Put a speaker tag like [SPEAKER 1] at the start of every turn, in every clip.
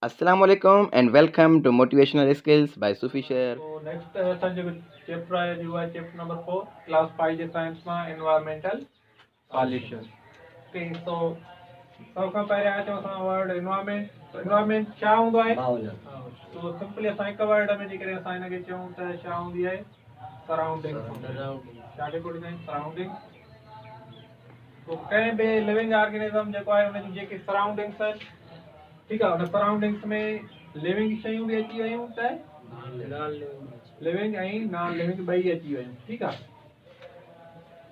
[SPEAKER 1] Assalamu alaikum and welcome to Motivational Skills by Sufi Sher.
[SPEAKER 2] So next असांजो chapter आहे जो आहे chapter number 4 class 5 जे science मां environmental pollution. Okay so सब खां पहिरियों अचूं असां वर्ड एनवायरमेंट। एनवायरमेंट छा हूंदो आहे? तो सिंपली असां हिकु वर्ड में जेकॾहिं असां हिनखे चऊं त छा हूंदी आहे? सराउंडिंग। छा खे कोड़ी सराउंडिंग। तो कंहिं बि लिविंग ऑर्गेनिज्म जेको आहे हुनजी जेके सराउंडिंग्स आहिनि, ठीकु आहे, हुन सराउंडिंग्स में लिविंग शयूं बि अची वियूं त लिविंग ऐं नॉन लिविंग ॿई अची वियूं, ठीकु आहे।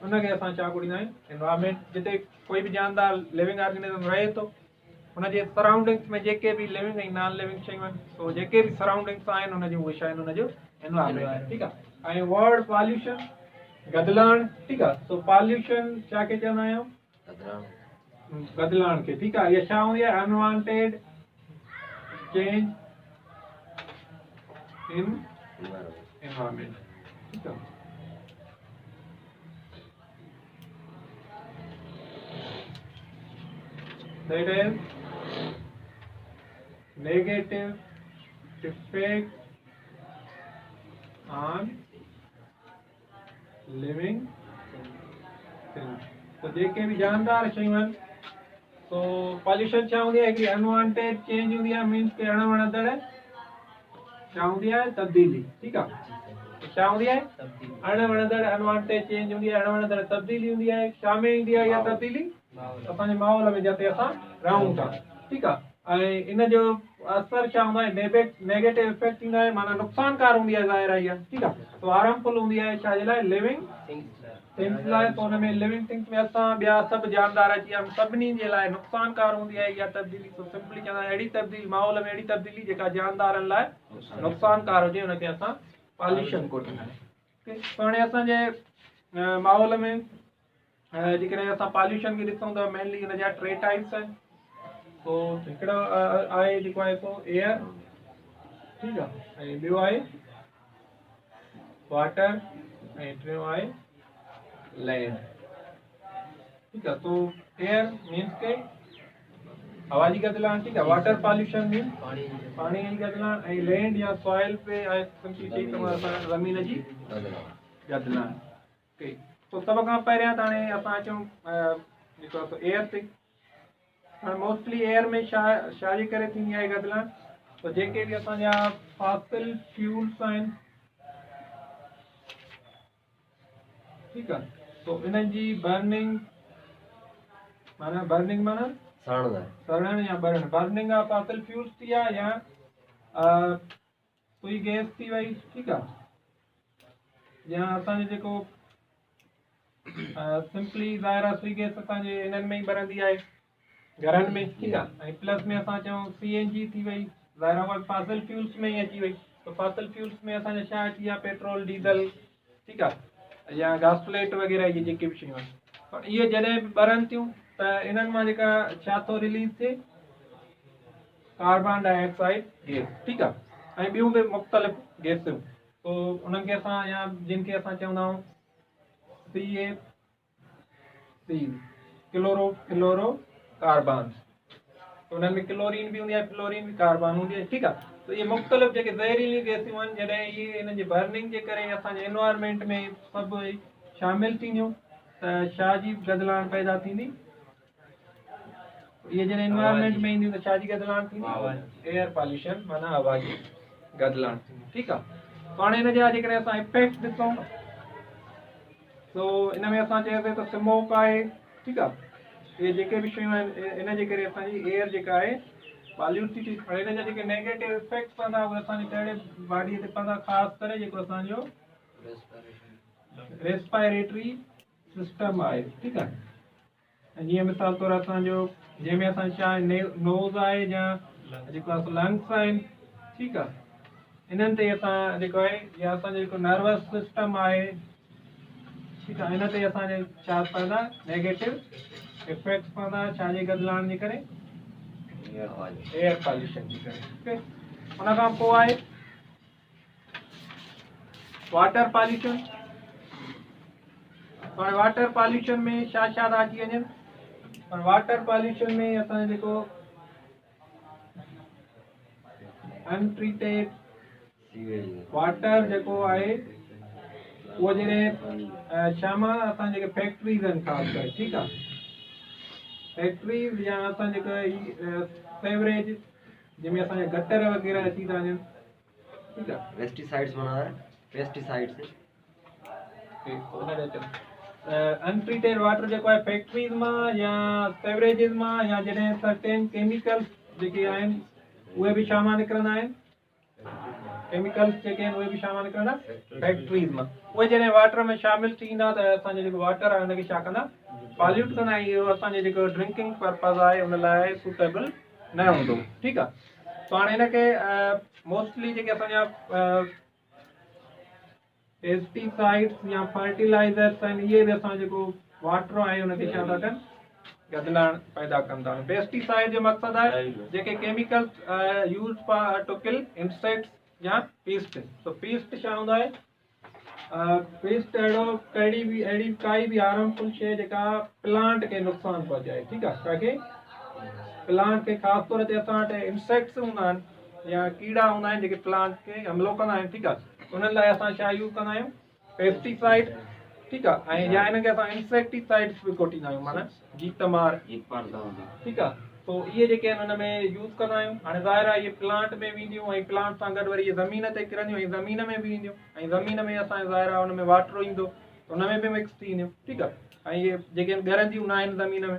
[SPEAKER 2] उनखे असां छा कुड़ींदा आहियूं? एनवायरमेंट। जिते कोई बि जानदार लिविंग ऑर्गेनिज्म रहे थो हुनजे सराउंडिंग्स में जेके बि लिविंग ऐं नॉन लिविंग शयूं आहिनि, सो जेके बि सराउंडिंग्स आहिनि हुनजूं उहे शयूं हुनजो एनवायरमेंट आहे, ठीकु आहे। ऐं वर्ड पॉल्यूशन, गदलाइण, ठीकु आहे। सो पॉल्यूशन छा खे चवंदा आहियूं? गदलाइण खे, ठीकु आहे। इहा छा हूंदी आहे? अनवांटेड चेंज इन एनवायरमेंट, ठीकु आहे। That is negative effect on living things। तो जेके भी जानदार शयूं आहिनि, तो पॉल्यूशन छा हूंदी आहे? हिकिड़ी अनवांटेड चेंज हूंदी आहे, मीन्स के अणवणंदड़ छा हूंदी आहे? तब्दीली, ठीकु आहे। छा हूंदी आहे? अणवणंदड़ अनवांटेड चेंज हूंदी आहे, अणवणंदड़ तब्दीली हूंदी आहे। छा में ईंदी आहे इहा तब्दीली? असांजे माहौल में जिते असां रहूं था, ठीकु आहे। ऐं इन जो असर छा हूंदो आहे? नेगेटिव इफेक्ट ईंदो आहे, माना नुक़सानकार हूंदी आहे, ज़ाहिर आहे इहा, ठीकु आहे। तो हार्मफुल हूंदी आहे छा जे लाइ? लिविंग थिंग्स लाइ। तो हुन में लिविंग थिंग्स में असां ॿिया सभु जानदार अची विया, सभिनी जे लाइ नुक़सानकार हूंदी आहे इहा तब्दीली। तो सिंपली चवंदा आहियूं अहिड़ी तब्दीली, माहौल में अहिड़ी तब्दीली जेका जानदारनि लाइ नुक़सानकार हुजे, हुनखे असां पॉल्यूशन कोन्हींदा आहियूं। तो हाणे असांजे माहौल में जेकॾहिं असां पॉल्यूशन खे ॾिसूं त मेनली हिन जा टे टाइप्स आहिनि। तो हिकिड़ो आहे जेको आहे सो एयर, ठीकु आहे, ऐं ॿियो आहे वाटर, ऐं टियों आहे लैंड, ठीकु आहे। तो एयर मीन्स के हवा जी गदलाइण, ठीकु आहे। वाटर पॉल्यूशन मीन्स पाणी जी गदलाइण, ऐं लैंड या सॉइल पे आहे सिंपली चई सघूं असां ज़मीन जी गदलाइण। ओके, तो सभ खां पहिरियां त हाणे असां अचूं जेको आहे एयर ते। हाणे मोस्टली एयर में छा जे करे थींदी आहे गदलाइण? तो जेके बि असांजा फॉसिल फ्यूल्स आहिनि, ठीकु आहे, तो इन्हनि जी बर्निंग, माना बर्निंग माना सड़ण या burn, burning of fossil fuels थी आहे या सुई गैस थी वई, ठीकु आहे। या असांजो जेको सिंपली ज़ाहिर आहे सुई गैस असांजे इन्हनि में ई बरंदी आहे घरनि में, ठीकु आहे। ऐं प्लस में असां चऊं CNG थी वई, ज़ाहिर आहे फॉसिल फ्यूल्स में ई अची वई। तो फॉसिल फ्यूल्स में असांजा छा अची विया? पेट्रोल, डीज़ल, ठीकु आहे, या गासप्लेट वग़ैरह इहे जेके बि शयूं आहिनि। पर इहे जॾहिं बि ॿरनि थियूं त इन्हनि मां जेका छा थो रिलीज़ थिए? कार्बन डाइऑक्साइड गैस, ठीकु आहे, ऐं ॿियूं बि मुख़्तलिफ़ गैसियूं। तो उन्हनि खे असां या जिन खे असां चवंदा आहियूं CFC, क्लोरो कार्बन। तो उन्हनि में क्लोरीन बि हूंदी आहे, फ्लोरीन बि, कार्बन हूंदी आहे, ठीकु आहे। तो इहे मुख़्तलिफ़ जेके ज़हरीली गैसियूं आहिनि, जॾहिं इहे इन्हनि जी बर्निंग जे करे असांजे एनवायरमेंट में सभु शामिलु थींदियूं त छा जी गदलाइण पैदा थींदी? इहे जॾहिं एनवायरमेंट में ईंदियूं त छा जी गदलाइण थींदी? एयर पॉल्यूशन, माना हवा जी गदलाइण थींदी, ठीकु आहे। तो हाणे हिन जा जेकॾहिं असां इफेक्ट ॾिसूं तो इन में असां चयोसीं त स्मोक आहे, ठीकु आहे। इहे जेके बि शयूं आहिनि इन जे करे असांजी एयर जेका आहे पॉल्यूट थी थिए। पर हिन जा जेके नेगेटिव इफेक्ट्स पवंदा उहे असांजे कहिड़े बॉडीअ ते पवंदा? ख़ासि करे जेको असांजो रेस्पायरेटरी सिस्टम आहे, ठीकु आहे। ऐं जीअं मिसाल तौरु असांजो जंहिंमें असां छा नोज़ आहे या जेको आहे लंग्स आहिनि, ठीकु आहे, इन्हनि ते असां जेको आहे या असांजो जेको नर्वस सिस्टम आहे, ठीकु आहे, इन ते असांजे छा पवंदा? नेगेटिव इफेक्ट्स पवंदा। छा जे गदलाइण जे करे? एयर पॉल्यूशन जे करे। ओके, उन खां पोइ आहे वाटर पॉल्यूशन। हाणे वाटर पॉल्यूशन में छा छा था अची वञनि? वाटर पॉल्यूशन में असांजो जेको अनट्रीटेड वाटर जेको आहे उहो जॾहिं शामा असां जेके फैक्ट्रीज़ आहिनि ख़ासि करे ठीकु आहे फैक्ट्रीज़ या असां जेका सेवरेज जंहिंमें असांजा गटर वग़ैरह अची था वञनि ठीकु आहे
[SPEAKER 3] पेस्टिसाइड्स माना पेस्टिसाइड्स
[SPEAKER 2] अनट्रीटेड वाटर जेको आहे फैक्ट्रीज़ मां या सेवरेजिस मां या जॾहिं सर्टेन केमिकल्स जेके आहिनि उहे बि शामा निकिरंदा आहिनि केमिकल्स जेके आहिनि उहे बि शामा निकिरंदा फैक्ट्रीज़ मां उहे जॾहिं वाटर में शामिलु थींदा त असांजो जेको वाटर आहे हुनखे छा कंदा पॉल्यूट कंदा ऐं इहो असांजे जेको ड्रिंकिंग पर्पज़ आहे उन लाइ सूटेबल न हूंदो ठीकु आहे त हाणे हिनखे मोस्टली जेके असांजा पेस्टिसाइड्स या फर्टिलाइज़र्स आहिनि इहे बि असां जेको वाटर आहे हुनखे छा था कनि गदलाइण पैदा कंदा आहिनि पेस्टिसाइड जो मक़सदु आहे जेके chemicals use to kill insects या पीस्ट तो पीस्ट छा हूंदो आहे पीस्ट अहिड़ी काई बि हार्मफुल शइ जेका प्लांट खे नुक़सानु पहुचाए ठीकु आहे ताकी प्लांट खे ख़ासि तौर ते असां वटि इंसेक्ट्स हूंदा आहिनि या कीड़ा हूंदा आहिनि जेके प्लांट खे हमलो कंदा आहिनि ठीकु आहे उन्हनि लाइ असां छा यूज़ कंदा आहियूं पेस्टिसाइड ठीकु आहे ऐं या हिनखे असां इंसेक्टिसाइड्स बि कोटींदा आहियूं माना जीतमार ठीकु आहे तो इहे जेके आहिनि हुन में यूज़ कंदा आहियूं हाणे ज़ाहिर आहे इहे प्लांट में वेंदियूं ऐं प्लांट सां गॾु वरी इहे ज़मीन ते किरंदियूं ऐं ज़मीन में बि ईंदियूं ऐं ज़मीन में असांजे ज़ाहिर आहे हुन में वाटर ईंदो त हुन में बि मिक्स थी ईंदियूं ठीकु आहे ऐं इहे जेके आहिनि ॻरंदियूं न आहिनि ज़मीन में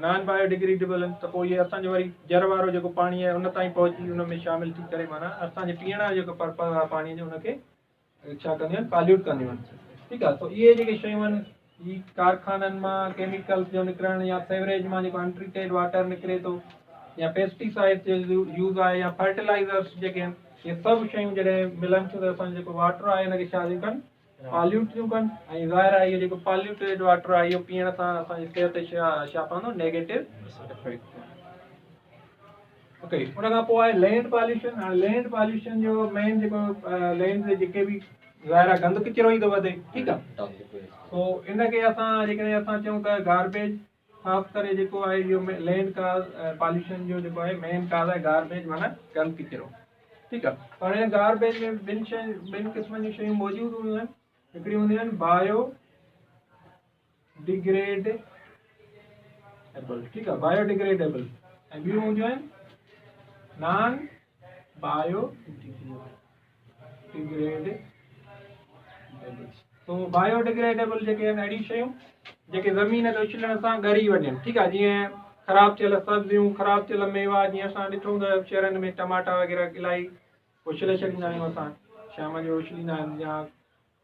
[SPEAKER 2] नॉन बायोडिग्रेडेबल आहिनि त पोइ इहे असांजो वरी जर वारो जेको पाणी आहे उन ताईं पहुची हुन में शामिलु थी करे माना असांजे पीअण जो जेको पर्पज़ आहे पाणीअ जो हुनखे छा कंदियूं आहिनि पॉल्यूट कंदियूं आहिनि ठीकु आहे त इहे जेके शयूं आहिनि ही कारखाननि मां केमिकल्स जो निकिरणु या सेवरेज मां जेको अनट्रीटेड वाटर निकिरे थो या पेस्टिसाइड जो यूज़ आहे या फर्टिलाइज़र्स जेके आहिनि इहे सभु शयूं जॾहिं मिलनि थियूं त असांजो जेको वाटर आहे हिनखे छा थियूं कनि पॉल्यूट थियूं कनि ऐं ज़ाहिर आहे इहो जेको पॉल्यूटेड वाटर आहे इहो पीअण सां असांजी सिहत ते छा पवंदो नेगेटिव इफेक्ट ओके उन खां पोइ आहे लैंड पॉल्यूशन हाणे लैंड पॉल्यूशन जो मेन जेको लैंड ते जेके बि ज़ाहिर आहे गंद किचिरो ई थो वधे ठीकु आहे तो इनखे असां जेकॾहिं असां चऊं त गार्बेज ख़ासि करे जेको आहे इहो लैंड का पॉल्यूशन जो जेको आहे मेन काज़ आहे गार्बेज माना गंद किचिरो ठीकु आहे पर हिन गार्बेज में ॿिनि क़िस्मनि जूं शयूं मौजूदु हूंदियूं आहिनि हिकिड़ियूं हूंदियूं आहिनि बायो डिग्रेडेबल ठीकु आहे बायोडिग्रेडेबल ऐं ॿियूं हूंदियूं आहिनि नॉन बायो डिग्रेडेबल तो बायोडिग्रेडेबल जेके आहिनि अहिड़ी शयूं जेके ज़मीन ते उछलण सां ॻरी वञनि ठीकु आहे जीअं ख़राबु थियल सब्जियूं ख़राबु थियल मेवा जीअं असां ॾिठो हूंदो शहरनि में टमाटा वग़ैरह इलाही उछले छॾींदा आहियूं असां शाम जो उछलींदा आहिनि या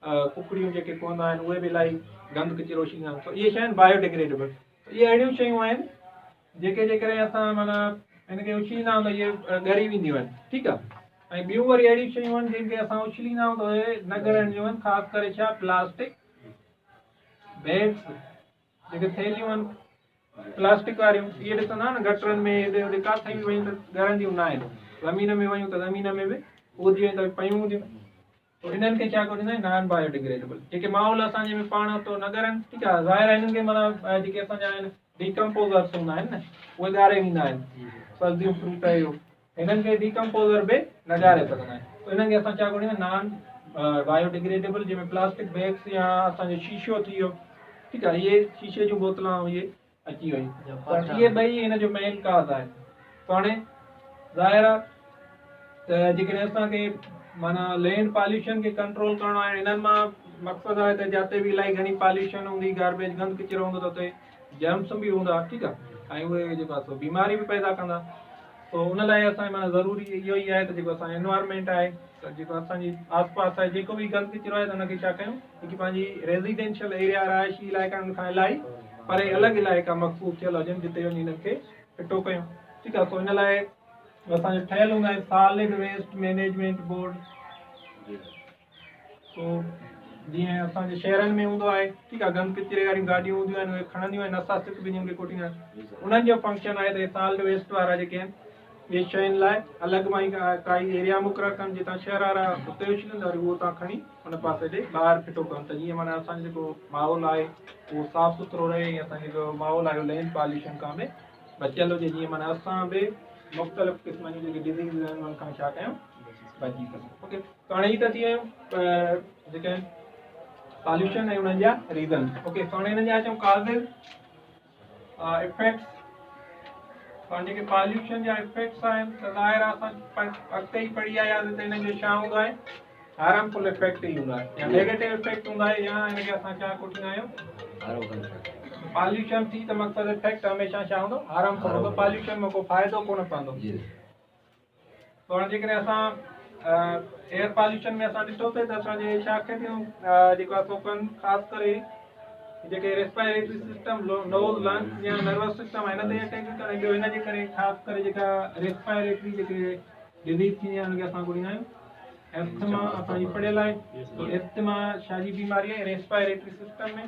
[SPEAKER 2] कुकड़ियूं जेके पवंदा आहिनि उहे बि इलाही गंद किचिरो उछलींदा आहिनि त इहे शयूं आहिनि बायोडिग्रेडेबल इहे अहिड़ियूं शयूं आहिनि जेके जेकॾहिं असां माना हिनखे उछलींदा आहियूं त इहे ॻरी वेंदियूं आहिनि ठीकु आहे ऐं ॿियूं वरी अहिड़ियूं शयूं आहिनि जिनखे असां उछलींदा आहियूं त उहे न ॻरंदियूं आहिनि ख़ासि करे छा प्लास्टिक बैग्स जेके थैलियूं आहिनि प्लास्टिक वारियूं इहे ॾिसंदा न गटरनि में हेॾे होॾे किथे बि वयूं त ॻरंदियूं न आहिनि ज़मीन में वयूं त ज़मीन में बि उदियूं त पयूं हूंदियूं त हिननि खे छा कंदा आहिनि नॉन बायोडिग्रेडेबल जेके माहौल असांजे में पाण तो न ॻरनि ठीकु आहे ज़ाहिर आहे हिननि खे माना जेके असांजा आहिनि डिकम्पोज़र्स हूंदा आहिनि न उहे ॻारे वेंदा आहिनि सब्जियूं फ्रूट इहो हिननि खे डिकम्पोज़र बि न ॻारे सघंदा आहिनि त हिननि खे असां छा कंदा आहियूं नॉन बायोडिग्रेडेबल जंहिंमें प्लास्टिक बैग्स या असांजो शीशो थी वियो ठीकु आहे इहे शीशे जूं बोतलां इहे अची वयूं त इहे ॿई हिन जो मेन काज़ आहे त हाणे ज़ाहिर आहे त जेकॾहिं असांखे माना लैंड पॉल्यूशन खे कंट्रोल करिणो आहे हिननि मां मक़सदु आहे त जिते बि इलाही घणी पॉल्यूशन हूंदी गार्बेज गंद किचिरो हूंदो त उते जर्म्स बि हूंदा ठीकु आहे ऐं उहे जेको आहे बीमारी बि पैदा कंदा तो उन लाइ असांखे माना ज़रूरी इहो ई आहे त जेको असांजो एनवायरमेंट आहे त जेको असांजी आस पास आहे जेको बि गंद किचिरो आहे त हुनखे छा कयूं जेकी पंहिंजी रेज़िडेंशियल एरिया रहायशी इलाइक़नि खां इलाही परे अलॻि इलाइक़ा मखसूस थियल हुजनि जिते वञी हिनखे फिटो कयूं ठीकु आहे तो हिन लाइ असांजो ठहियलु हूंदा आहिनि सॉलिड वेस्ट मैनेजमेंट बोर्ड तो जीअं असांजे शहरनि में हूंदो आहे ठीकु आहे गंद किचिरे वारियूं गाॾियूं हूंदियूं आहिनि उहे खणंदियूं आहिनि असां सिर्फ़ु ॿिन्हिनि खे कोटींदा आहिनि उन्हनि जो फंक्शन आहे त सॉलिड वेस्ट वारा जेके आहिनि इहे शयुनि लाइ अलॻि मां ई काई एरिया मुक़ररु कनि जितां शहर वारा उते उछलंदा वरी उहो तव्हां खणी हुन पासे ॾे ॿाहिरि फिटो कनि त जीअं माना असांजो जेको माहौल आहे उहो साफ़ु सुथिरो रहे ऐं असांजो जेको माहौल आहे लैंड पॉल्यूशन खां बि बचियलु हुजे जीअं माना असां बि मुख़्तलिफ़ क़िस्मनि जूं जेके डिज़ीज़ आहिनि उन्हनि खां छा कयूं बची सघूं ओके त हाणे ही त थी वियूं जेके पॉल्यूशन ऐं उन्हनि जा रीज़न ओके त हाणे हिननि जा अचूं काज़िस इफेक्ट्स पाण जेके पॉल्यूशन जा इफेक्ट्स आहिनि त ज़ाहिर आहे असां अॻिते ई पढ़ी आयासीं त हिननि जो छा हूंदो आहे हार्मफुल इफेक्ट ई हूंदो आहे या नेगेटिव इफेक्ट हूंदा आहे या हिनखे असां छा कोठींदा आहियूं पॉल्यूशन थी त मक़सदु इफेक्ट हमेशह छा हूंदो हार्मफुल हूंदो पॉल्यूशन में को फ़ाइदो कोन पवंदो त हाणे जेकॾहिं असां एयर पॉल्यूशन में असां ॾिठोसीं त असांजे छा कनि थियूं जेको आहे सो कनि ख़ासि करे जेके रेस्पिरेटरी सिस्टम नोज़ लंग्स या नर्वस सिस्टम आहे हिन ते अटैक करे ॿियो हिन जे करे ख़ासि करे जेका रेस्पिरेटरी जेके डिज़ीज़ थींदी आहे हुनखे असां ॻोल्हींदा आहियूं एस्थमा असांजी पढ़ियल आहे तो एस्थमा छा जी बीमारी आहे रेस्पिरेटरी सिस्टम में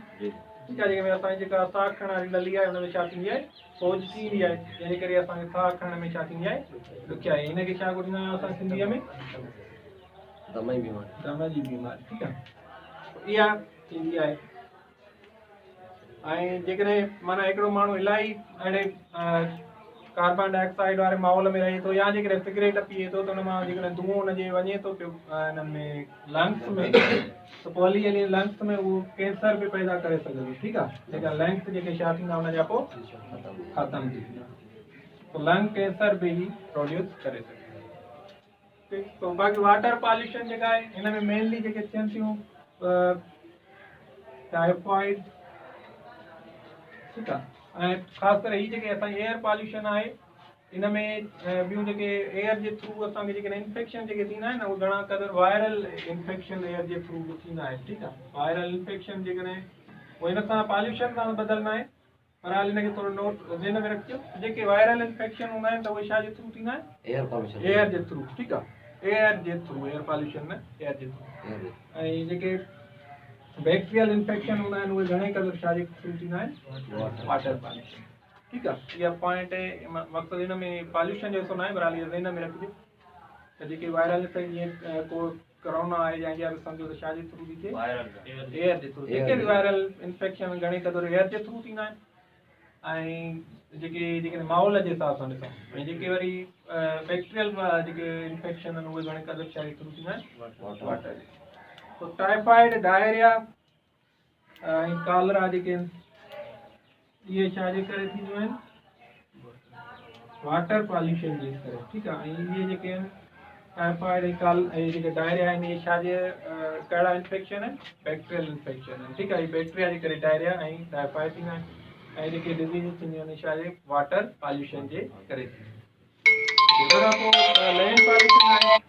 [SPEAKER 2] ठीकु आहे जंहिंमें असांजी जेका साह खणण वारी नली आहे हुन में छा थींदी आहे सोज थींदी आहे जंहिंजे करे असांखे साह खणण में छा थींदी आहे ॾुखियाई हिनखे छा ॻोल्हींदा आहियूं असां सिंधीअ में दम जी बीमारी ठीकु आहे इहा थींदी आहे ऐं जेकॾहिं माना हिकिड़ो माण्हू इलाही अहिड़े कार्बन डाइऑक्साइड वारे माहौल में रहे थो या जेकॾहिं सिगरेट पीए थो त हुन मां जेकॾहिं धुओं हुनजे वञे थो पियो हिननि में लंग्स में त पोइ हली हली लंग्स में उहो कैंसर बि पैदा करे सघे थो ठीकु आहे जेका लंग्स जेके छा थींदा हुनजा पोइ ख़तमु थी वेंदा तो लंग कैंसर बि प्रोड्यूस करे सघे तो बाक़ी वाटर पॉल्यूशन जेका आहे हिन में मेनली जेके थियनि थियूं टाइफॉइड ठीकु आहे ऐं ख़ासि करे हीअ जेके असांजी एयर पॉल्यूशन आहे इन में ॿियूं जेके एयर जे थ्रू असांखे जेके इंफेक्शन जेके थींदा आहिनि न उहे घणा क़दुरु वायरल इंफेक्शन एयर जे थ्रू थींदा आहिनि ठीकु आहे वायरल इंफेक्शन जेकॾहिं उहो हिन सां पॉल्यूशन सां बदिलंदा आहिनि पर हाल हिनखे थोरो नोट ज़हन में रखिजो जेके वायरल इंफेक्शन हूंदा आहिनि त उहे छा जे थ्रू थींदा आहिनि एयर जे थ्रू ठीकु आहे एयर जे थ्रू एयर पॉल्यूशन न एयर जे थ्रू ऐं जेके बैक्टीरियल इंफेक्शन हूंदा आहिनि उहे घणे क़दुरु छा जे थ्रू थींदा आहिनि वाटर पॉल्यूशन ठीकु आहे इहा पॉइंट मक़सदु हिन में पॉल्यूशन जो न आहे पर हाल इहा ज़हन में रखिजे त जेके वायरल जीअं को कोरोना आहे या इहा बि सम्झो त छा जे थ्रू थी थिए एयर जे थ्रू जेके बि वायरल इंफेक्शन घणे क़दुरु एयर जे थ्रू थींदा आहिनि ऐं जेके माहौल जे हिसाब सां ॾिसूं ऐं जेके वरी बैक्टीरियल जेके इंफेक्शन आहिनि उहे घणे क़दुरु छा जे थ्रू थींदा आहिनि वाटर तो टाइफाइड डायरिया ऐं कालरा जेके इहे छा जे करे थींदियूं आहिनि वाटर पॉल्यूशन जे करे ठीकु आहे ऐं इहे जेके आहिनि टाइफाइड ऐं जेके डायरिया आहिनि इहे छा जे कहिड़ा इंफेक्शन आहिनि बैक्टीरियल इंफेक्शन आहिनि ठीकु आहे इहे बैक्टीरिया जे करे डायरिया ऐं टाइफाइड थींदा आहिनि ऐं जेके डिज़ीज़ थींदियूं आहिनि छा जे वाटर पॉल्यूशन जे करे थींदियूं पोइ लैंड पॉल्यूशन आहे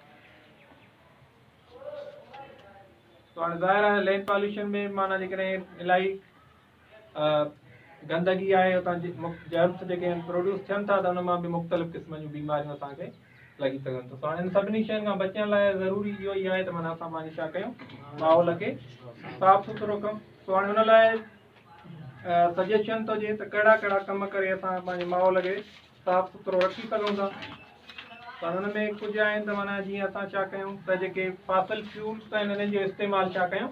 [SPEAKER 2] तो हाणे ज़ाहिर आहे लैंड पॉल्यूशन में माना जेकॾहिं इलाही गंदगी आहे उतां जर्म्स जेके आहिनि प्रोड्यूस थियनि था त हुन मां बि मुख़्तलिफ़ क़िस्म जूं बीमारियूं असांखे लॻी सघनि था हाणे इन सभिनी शयुनि खां बचण लाइ ज़रूरी इहो ई आहे त माना असां पंहिंजी छा कयूं माहौल खे साफ़ु सुथिरो कयूं तो हाणे हुन लाइ सजेशन थो हुजे त कहिड़ा कहिड़ा कम करे असां पंहिंजे माहौल खे साफ़ु सुथिरो रखी सघूं था पर हुन में कुझु आहिनि त माना जीअं असां छा कयूं त जेके फासल फ्यूल्स आहिनि हिननि जो इस्तेमालु छा कयूं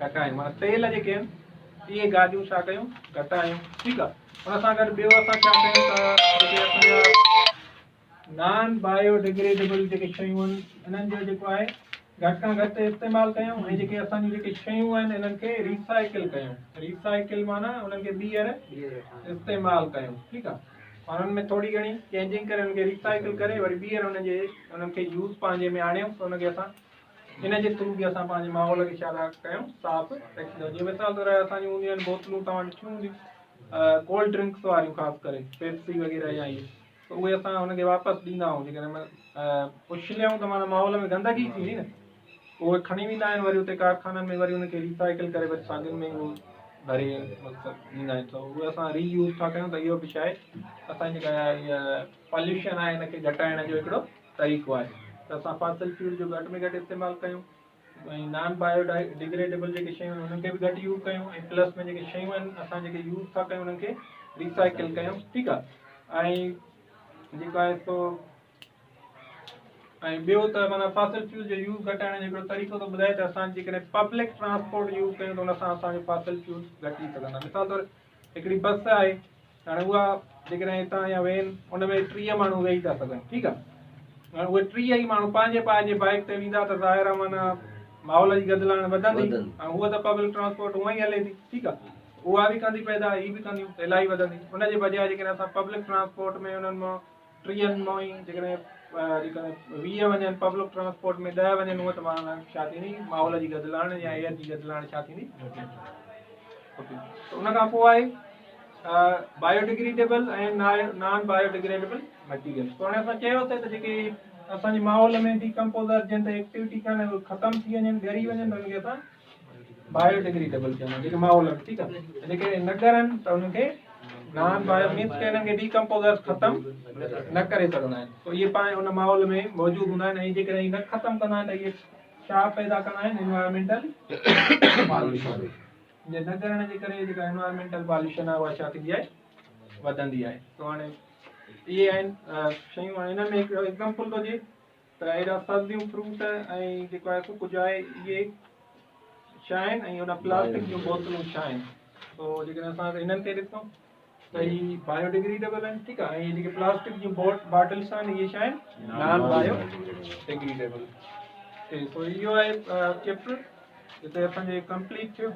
[SPEAKER 2] घटायूं माना तेल जेके आहिनि इहे गाॾियूं छा कयूं घटायूं ठीकु आहे हुन सां गॾु ॿियो असां छा कयूं त जेके असांजा नॉन बायोडिग्रेडेबल जेके शयूं आहिनि हिननि जो जेको आहे घटि खां घटि इस्तेमालु कयूं ऐं जेके असांजी जेके शयूं आहिनि हिननि खे रिसाइकिल कयूं रिसाइकिल माना उन्हनि खे ॿीहर इस्तेमालु कयूं ठीकु आहे हुननि में थोरी घणी चेंजिंग करे हुनखे रिसाइकिल करे वरी ॿीहर हुननि खे यूज़ पंहिंजे में आणियूं त हुनखे असां इन जे थ्रू बि असां पंहिंजे माहौल खे छा था कयूं साफ़ु रखंदा जीअं मिसाल तौर असांजियूं हूंदियूं आहिनि बोतलूं तव्हां ॾिठियूं हूंदियूं कोल्ड ड्रिंक्स वारियूं ख़ासि करे पेप्सी वग़ैरह या इहे त उहे असां हुनखे वापसि ॾींदा आहियूं जेकॾहिं उछलियूं त माना माहौल में गंदगी थींदी न उहे खणी वेंदा आहिनि वरी उते कारखाननि में वरी हुनखे रिसाइकिल करे वरी साॻियुनि में उहो भरे मतिलबु ॾींदा आहिनि त उहे असां रीयूज़ था कयूं त इहो बि छा आहे असांजी जेका इहा पॉल्यूशन आहे हिनखे घटाइण जो हिकिड़ो तरीक़ो आहे त असां फासल फ्यूल जो घटि में घटि इस्तेमालु कयूं ऐं नॉन बायोडिग्रेडेबल जेके शयूं आहिनि हुननि खे बि घटि यूज़ कयूं ऐं प्लस में जेके शयूं आहिनि असां जेके यूज़ था कयूं उन्हनि खे रिसाइकिल कयूं ठीकु आहे ऐं जेको आहे सो ऐं ॿियो त माना फासल फ्यूल जो यूज़ घटाइण जो हिकिड़ो तरीक़ो थो ॿुधाए त असां जेकॾहिं पब्लिक ट्रांसपोर्ट यूज़ कयूं त हुन सां असांजो फासल फ्यूल घटी सघंदा मिसाल तौरु हिकिड़ी बस आहे हाणे उहा जेकॾहिं हितां या वेन उन में 30 माण्हू वेही था सघनि ठीकु आहे हाणे उहे 30 ई माण्हू पंहिंजे पंहिंजे बाइक ते वेंदा त ज़ाहिर आहे माना माहौल जी गदिलाइण वधंदी ऐं हूअ त पब्लिक ट्रांसपोर्ट हूअं ई हले थी ठीकु आहे उहा बि कंदी पैदा ही बि कंदियूं त इलाही वधंदी उनजे बजाए जेकॾहिं असां पब्लिक ट्रांसपोर्ट में उन्हनि मां 30 मां ई जेकॾहिं 20 वञनि पब्लिक ट्रांसपोर्ट में 10 वञनि हूअं त माना छा थींदी माहौल जी गदिलाइण या एयर जी गदिलाइण छा थींदी ओके त उन खां पोइ आहे बायोडिग्रेडेबल ऐं नॉन बायोडिग्रेडेबल मटीरियल त हाणे असां चयोसीं त जेके असांजे माहौल में डिकम्पोज़र जिन ते एक्टिविटी कान्हे उहे ख़तमु थी वञनि ॻरी वञनि त उनखे असां बायोडिग्रेडेबल चवंदा आहियूं जेके माहौल में ठीकु आहे जेके न ॻरनि त उनखे नॉन बायो मीन्स के हिननि खे डिकम्पोज़र ख़तमु न करे सघंदा आहिनि त इहे पंहिंजे उन माहौल में मौजूदु हूंदा आहिनि ऐं जेकॾहिं न ख़तमु कंदा आहिनि त इहे छा पैदा कंदा आहिनि इन्वायरमेंटल पॉल्यूशन जे न करण जे करे जेका एनवायरमेंटल पॉल्यूशन आहे उहा छा थींदी आहे वधंदी आहे त हाणे इहे आहिनि शयूं हाणे हिन में हिकिड़ो एग्ज़ाम्पल थो ॾिए त अहिड़ा सब्जियूं फ्रूट ऐं जेको आहे सो कुझु आहे इहे छा आहिनि ऐं हुन प्लास्टिक जूं बोतलूं छा आहिनि पोइ जेकॾहिं असां हिननि ते ॾिसूं त इहे बायोडिग्रेडेबल आहिनि ठीकु आहे ऐं इहे जेके प्लास्टिक जूं बॉटल्स आहिनि इहे छा आहिनि नॉन बायोडिग्रेडेबल सो इहो आहे चैप्टर जिते असांजो कंप्लीट थियो